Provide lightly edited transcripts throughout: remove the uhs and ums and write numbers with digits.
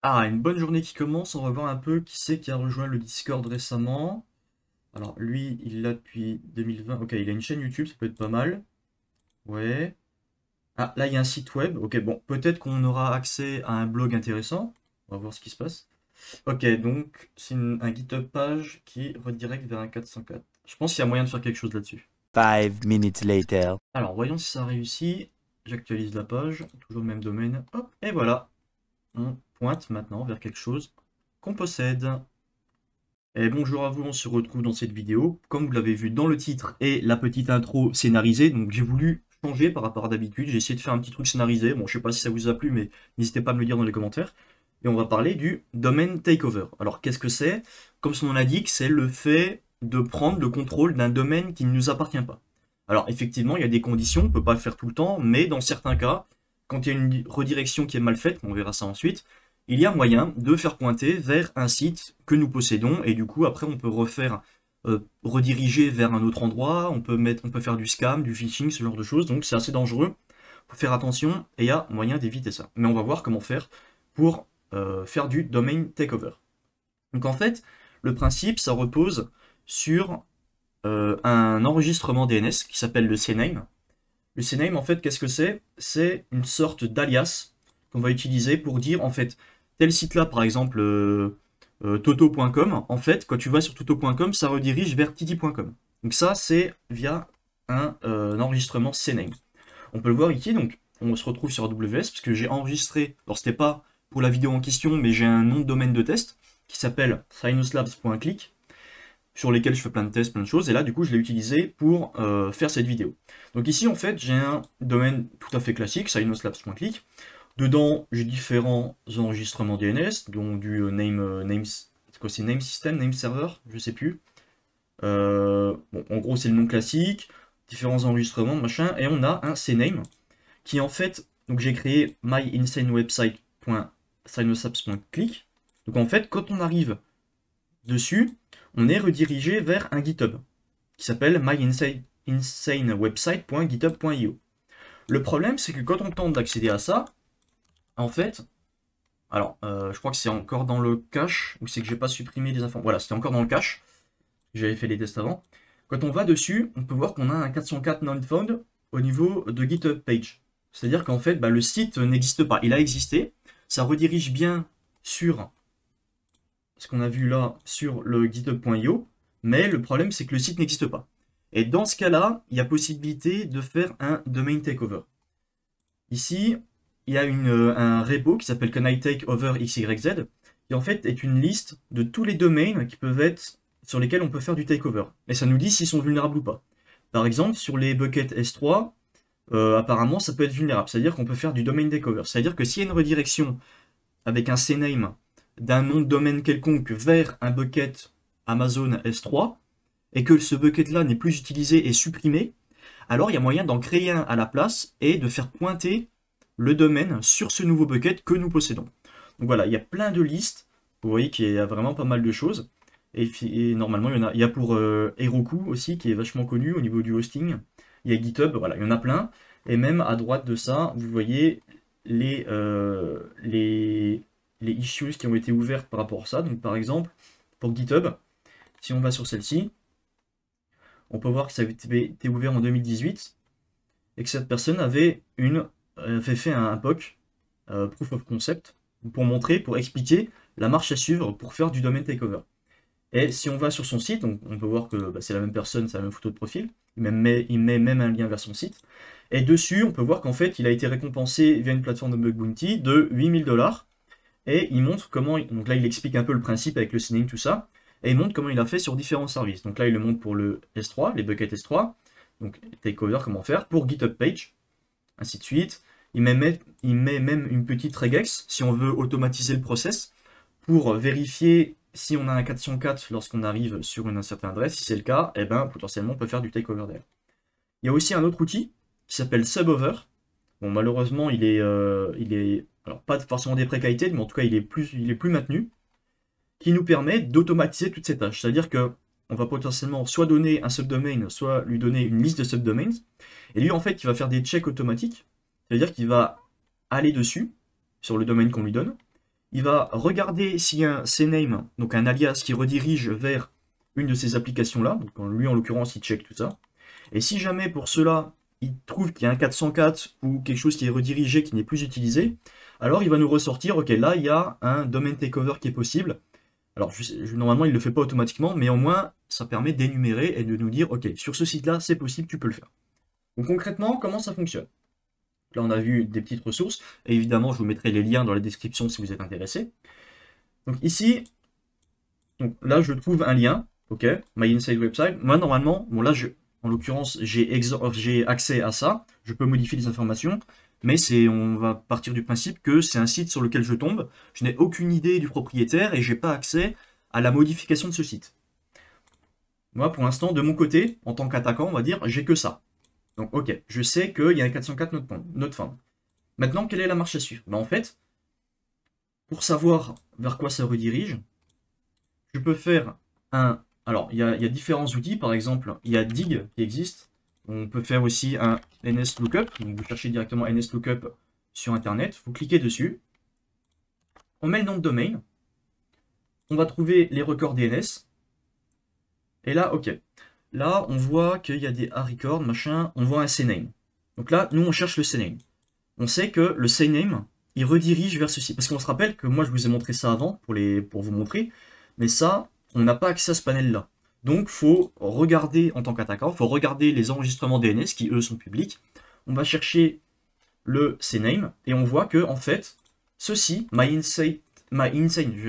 Ah, une bonne journée qui commence, on va voir un peu qui c'est qui a rejoint le Discord récemment. Alors lui, il l'a depuis 2020. Ok, il a une chaîne YouTube, ça peut être pas mal. Ouais. Ah, là, il y a un site web. Ok, bon, peut-être qu'on aura accès à un blog intéressant. On va voir ce qui se passe. Ok, donc c'est un GitHub page qui redirect vers un 404. Je pense qu'il y a moyen de faire quelque chose là-dessus. 5 minutes later. Alors, voyons si ça réussit. J'actualise la page, toujours le même domaine. Hop, et voilà. On pointe maintenant vers quelque chose qu'on possède. Et bonjour à vous, on se retrouve dans cette vidéo. Comme vous l'avez vu dans le titre et la petite intro scénarisée, donc j'ai voulu changer par rapport à d'habitude. J'ai essayé de faire un petit truc scénarisé. Bon, je sais pas si ça vous a plu, mais n'hésitez pas à me le dire dans les commentaires. Et on va parler du domain takeover. Alors, qu'est-ce que c'est? Comme son nom l'indique, c'est le fait de prendre le contrôle d'un domaine qui ne nous appartient pas. Alors, effectivement, il y a des conditions, on ne peut pas le faire tout le temps, mais dans certains cas, quand il y a une redirection qui est mal faite, on verra ça ensuite, il y a moyen de faire pointer vers un site que nous possédons et du coup après on peut rediriger vers un autre endroit, on peut faire du scam, du phishing, ce genre de choses, donc c'est assez dangereux, faut faire attention et il y a moyen d'éviter ça. Mais on va voir comment faire pour faire du domain takeover. Donc en fait, le principe ça repose sur un enregistrement DNS qui s'appelle le CNAME. Le CNAME en fait qu'est-ce que c'est? C'est une sorte d'alias qu'on va utiliser pour dire en fait tel site-là, par exemple toto.com, en fait, quand tu vas sur toto.com, ça redirige vers titi.com. Donc ça, c'est via un enregistrement CNAME. On peut le voir ici, donc on se retrouve sur AWS, parce que j'ai enregistré, alors c'était pas pour la vidéo en question, mais j'ai un nom de domaine de test qui s'appelle sinuslabs.click, sur lesquels je fais plein de tests, plein de choses, et là, du coup, je l'ai utilisé pour faire cette vidéo. Donc ici, en fait, j'ai un domaine tout à fait classique, sinuslabs.click. Dedans, j'ai différents enregistrements DNS, dont du c'est quoi, c'est name system, name server, je sais plus. Bon, en gros, c'est le nom classique, différents enregistrements, machin, et on a un CNAME qui en fait, donc j'ai créé myinsanewebsite.sinosapps.click. Donc en fait, quand on arrive dessus, on est redirigé vers un GitHub qui s'appelle myinsanewebsite.github.io. Le problème, c'est que quand on tente d'accéder à ça, en fait, alors, je crois que c'est encore dans le cache, ou c'est que j'ai pas supprimé les informations. Voilà, c'était encore dans le cache. J'avais fait les tests avant. Quand on va dessus, on peut voir qu'on a un 404 non-found au niveau de GitHub page. C'est-à-dire qu'en fait, bah, le site n'existe pas. Il a existé. Ça redirige bien sur ce qu'on a vu là sur le github.io, mais le problème c'est que le site n'existe pas. Et dans ce cas-là, il y a possibilité de faire un domain takeover. Ici, il y a un repo qui s'appelle Can I Take Over XYZ, qui en fait est une liste de tous les domaines qui peuvent être sur lesquels on peut faire du takeover. Et ça nous dit s'ils sont vulnérables ou pas. Par exemple, sur les buckets S3, apparemment ça peut être vulnérable. C'est-à-dire qu'on peut faire du domain takeover. C'est-à-dire que s'il y a une redirection avec un CNAME d'un nom de domaine quelconque vers un bucket Amazon S3, et que ce bucket-là n'est plus utilisé et supprimé, alors il y a moyen d'en créer un à la place et de faire pointer le domaine sur ce nouveau bucket que nous possédons. Donc voilà, il y a plein de listes. Vous voyez qu'il y a vraiment pas mal de choses. Et normalement, il y a pour Heroku aussi, qui est vachement connu au niveau du hosting. Il y a GitHub, voilà, il y en a plein. Et même à droite de ça, vous voyez les, euh, les, les issues qui ont été ouvertes par rapport à ça. Donc par exemple, pour GitHub, si on va sur celle-ci, on peut voir que ça avait été ouvert en 2018 et que cette personne avait fait un POC, Proof of Concept, pour montrer, pour expliquer la marche à suivre pour faire du domain takeover. Et si on va sur son site, on peut voir que bah, c'est la même personne, c'est la même photo de profil, il met même un lien vers son site. Et dessus, on peut voir qu'en fait, il a été récompensé via une plateforme de bug bounty de 8000 $. Et il montre comment, donc là il explique un peu le principe avec le signing, tout ça, et il montre comment il a fait sur différents services. Donc là il le montre pour le S3, les buckets S3, donc takeover, comment faire, pour GitHub Page, ainsi de suite. Il met même une petite regex si on veut automatiser le process pour vérifier si on a un 404 lorsqu'on arrive sur une certaine adresse. Si c'est le cas, eh ben, potentiellement on peut faire du takeover derrière. Il y a aussi un autre outil qui s'appelle Subover. Bon, malheureusement, il est alors pas forcément déprécated, mais en tout cas, il est plus maintenu, qui nous permet d'automatiser toutes ces tâches. C'est-à-dire que on va potentiellement soit donner un subdomain, soit lui donner une liste de subdomains. Et lui, en fait, il va faire des checks automatiques. C'est-à-dire qu'il va aller dessus, sur le domaine qu'on lui donne. il va regarder s'il y a un CNAME, donc un alias qui redirige vers une de ces applications-là. Donc lui, en l'occurrence, il check tout ça. Et si jamais pour cela, il trouve qu'il y a un 404 ou quelque chose qui est redirigé, qui n'est plus utilisé, alors il va nous ressortir, ok, là, il y a un domain takeover qui est possible. Alors, normalement, il ne le fait pas automatiquement, mais au moins, ça permet d'énumérer et de nous dire, ok, sur ce site-là, c'est possible, tu peux le faire. Donc concrètement, comment ça fonctionne? Là, on a vu des petites ressources, et évidemment, je vous mettrai les liens dans la description si vous êtes intéressé. Donc ici, donc là, je trouve un lien, ok, My Inside Website. Moi, normalement, bon là, en l'occurrence, j'ai accès à ça, je peux modifier les informations, mais on va partir du principe que c'est un site sur lequel je tombe, je n'ai aucune idée du propriétaire et j'ai pas accès à la modification de ce site. Moi, pour l'instant, de mon côté, en tant qu'attaquant, on va dire, j'ai que ça. Donc, ok, je sais qu'il y a un 404 not found. Maintenant, quelle est la marche à suivre? En fait, pour savoir vers quoi ça redirige, je peux faire un... Alors, il y a différents outils, par exemple, il y a Dig qui existe. On peut faire aussi un NSLookup. Donc, vous cherchez directement NSLookup sur Internet, vous cliquez dessus. On met le nom de domaine. On va trouver les records DNS. Et là, ok. Là, on voit qu'il y a des A-records, machin, on voit un CNAME. Donc là, nous, on cherche le CNAME. On sait que le CNAME, il redirige vers ceci. Parce qu'on se rappelle que moi, je vous ai montré ça avant, pour vous montrer. Mais ça, on n'a pas accès à ce panel-là. Donc, il faut regarder, en tant qu'attaquant, il faut regarder les enregistrements DNS, qui, eux, sont publics. On va chercher le CNAME, et on voit que, en fait, ceci, My Insane,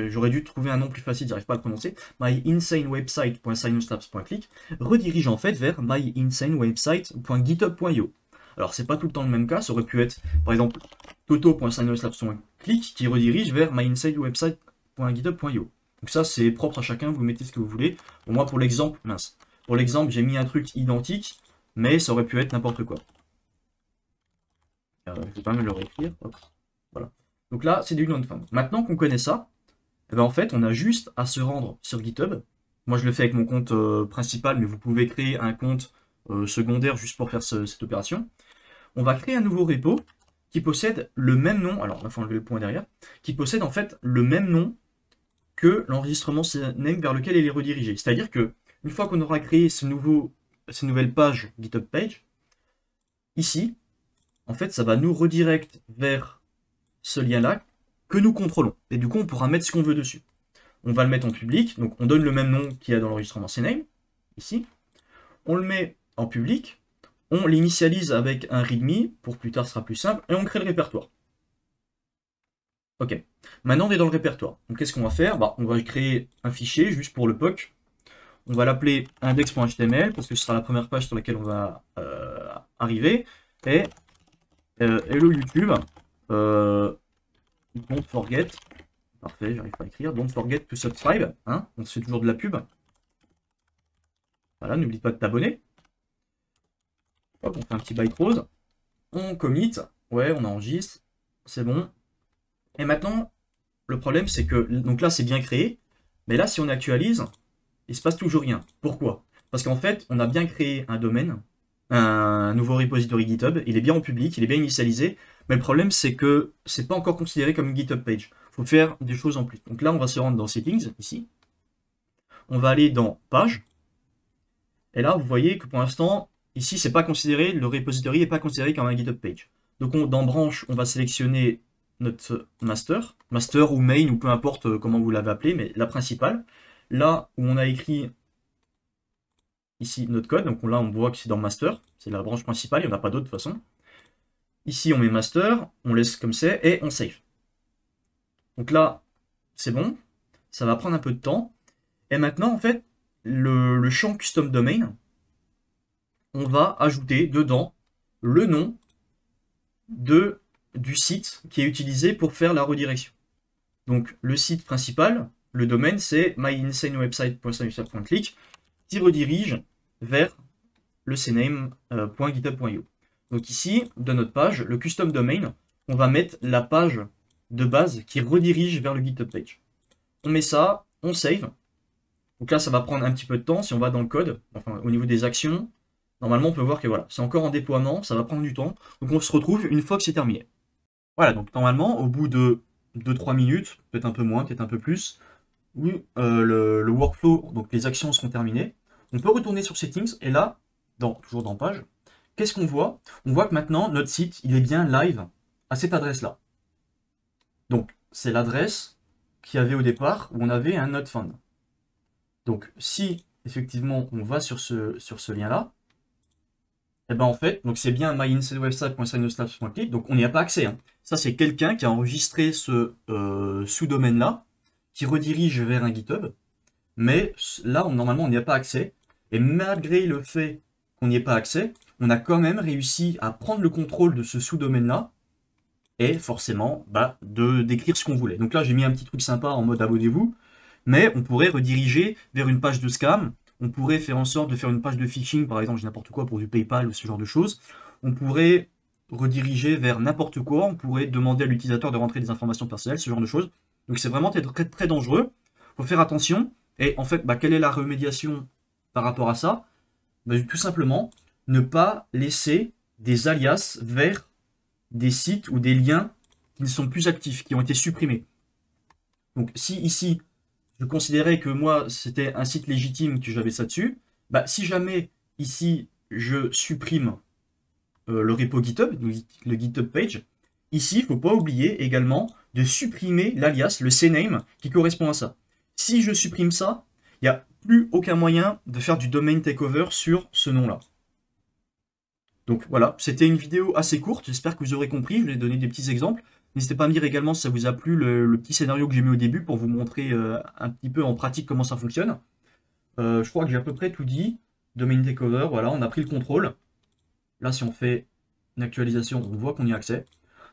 j'aurais dû trouver un nom plus facile, j'arrive pas à le prononcer, myinsanewebsite.signalstabs.click redirige en fait vers myinsanewebsite.github.io. Alors c'est pas tout le temps le même cas, ça aurait pu être par exemple toto.signalstabs.click qui redirige vers myinsanewebsite.github.io. Donc ça c'est propre à chacun, vous mettez ce que vous voulez. Bon, moi pour l'exemple, j'ai mis un truc identique, mais ça aurait pu être n'importe quoi. Je vais pas me le réécrire, hop, voilà. Donc là, c'est du non-found. Maintenant qu'on connaît ça, eh ben en fait, on a juste à se rendre sur GitHub. Moi, je le fais avec mon compte principal, mais vous pouvez créer un compte secondaire juste pour faire cette opération. On va créer un nouveau repo qui possède le même nom, alors il faut enlever le point derrière, qui possède en fait le même nom que l'enregistrement CNAME vers lequel il est redirigé. C'est-à-dire que une fois qu'on aura créé ces nouvelles pages GitHub page, ici, en fait, ça va nous redirect vers ce lien-là que nous contrôlons. Et du coup, on pourra mettre ce qu'on veut dessus. On va le mettre en public, donc on donne le même nom qu'il y a dans l'enregistrement CNAME, ici. On le met en public, on l'initialise avec un readme, pour plus tard ce sera plus simple, et on crée le répertoire. Ok, maintenant on est dans le répertoire. Donc qu'est-ce qu'on va faire? On va créer un fichier juste pour le POC. On va l'appeler index.html, parce que ce sera la première page sur laquelle on va arriver. Et hello YouTube. Don't forget, parfait, j'arrive pas à écrire, don't forget to subscribe, hein, on se fait toujours de la pub. Voilà, n'oublie pas de t'abonner. Hop, on fait un petit byte rose, on commit, ouais, on enregistre, c'est bon. Et maintenant, le problème c'est que, donc là c'est bien créé, mais là si on actualise, il se passe toujours rien. Pourquoi? Parce qu'en fait, on a bien créé un domaine, un nouveau repository GitHub, il est bien en public, il est bien initialisé, mais le problème c'est que c'est pas encore considéré comme une GitHub page. Il faut faire des choses en plus. Donc là, on va se rendre dans Settings, ici. On va aller dans Page. Et là, vous voyez que pour l'instant, ici, c'est pas considéré, le repository n'est pas considéré comme un GitHub page. Donc dans Branche, on va sélectionner notre master ou main, ou peu importe comment vous l'avez appelé, mais la principale. Là où on a écrit ici notre code, donc là on voit que c'est dans master, c'est la branche principale, il n'y en a pas d'autre de toute façon. Ici on met master, on laisse comme c'est, et on save. Donc là, c'est bon, ça va prendre un peu de temps. Et maintenant, en fait, le champ custom domain, on va ajouter dedans le nom du site qui est utilisé pour faire la redirection. Donc le site principal, le domaine, c'est myinsanewebsite.click qui redirige vers le cname.github.io. Donc ici, dans notre page, le custom domain, on va mettre la page de base qui redirige vers le GitHub page. On met ça, on save. Donc là, ça va prendre un petit peu de temps. Si on va dans le code, enfin au niveau des actions, normalement, on peut voir que voilà, c'est encore en déploiement, ça va prendre du temps. Donc on se retrouve une fois que c'est terminé. Voilà, donc normalement, au bout de 2-3 minutes, peut-être un peu moins, peut-être un peu plus, où le workflow, donc les actions seront terminées. On peut retourner sur Settings, et là, toujours dans Page, qu'est-ce qu'on voit? On voit que maintenant, notre site, il est bien live à cette adresse-là. Donc, c'est l'adresse qu'il y avait au départ, où on avait un Not Found. Donc, si, effectivement, on va sur ce lien-là, et ben en fait, donc c'est bien myinsidewebsite.signostaples.click, donc on n'y a pas accès. Hein. Ça, c'est quelqu'un qui a enregistré ce sous-domaine-là, qui redirige vers un GitHub, mais là, normalement, on n'y a pas accès. Et malgré le fait qu'on n'y ait pas accès, on a quand même réussi à prendre le contrôle de ce sous-domaine-là, et forcément, d'écrire ce qu'on voulait. Donc là, j'ai mis un petit truc sympa en mode abonnez-vous, mais on pourrait rediriger vers une page de scam. On pourrait faire en sorte de faire une page de phishing, par exemple, n'importe quoi pour du PayPal ou ce genre de choses. On pourrait rediriger vers n'importe quoi. On pourrait demander à l'utilisateur de rentrer des informations personnelles, ce genre de choses. Donc c'est vraiment très, très dangereux. Il faut faire attention. Et en fait, quelle est la remédiation par rapport à ça? Tout simplement, ne pas laisser des alias vers des sites ou des liens qui ne sont plus actifs, qui ont été supprimés. Donc si ici, je considérais que moi, c'était un site légitime, que j'avais ça dessus, si jamais ici, je supprime le repo GitHub, le GitHub page, ici, il ne faut pas oublier également de supprimer l'alias, le CNAME, qui correspond à ça. Si je supprime ça, il n'y a plus aucun moyen de faire du domain takeover sur ce nom-là. Donc voilà, c'était une vidéo assez courte, j'espère que vous aurez compris, je vous ai donné des petits exemples. N'hésitez pas à me dire également si ça vous a plu le petit scénario que j'ai mis au début pour vous montrer un petit peu en pratique comment ça fonctionne. Je crois que j'ai à peu près tout dit. Domain takeover, voilà, on a pris le contrôle. Là, si on fait une actualisation, on voit qu'on y a accès.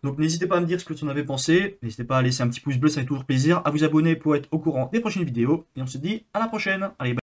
Donc n'hésitez pas à me dire ce que vous en avez pensé. N'hésitez pas à laisser un petit pouce bleu, ça fait toujours plaisir. À vous abonner pour être au courant des prochaines vidéos. Et on se dit à la prochaine. Allez, bye.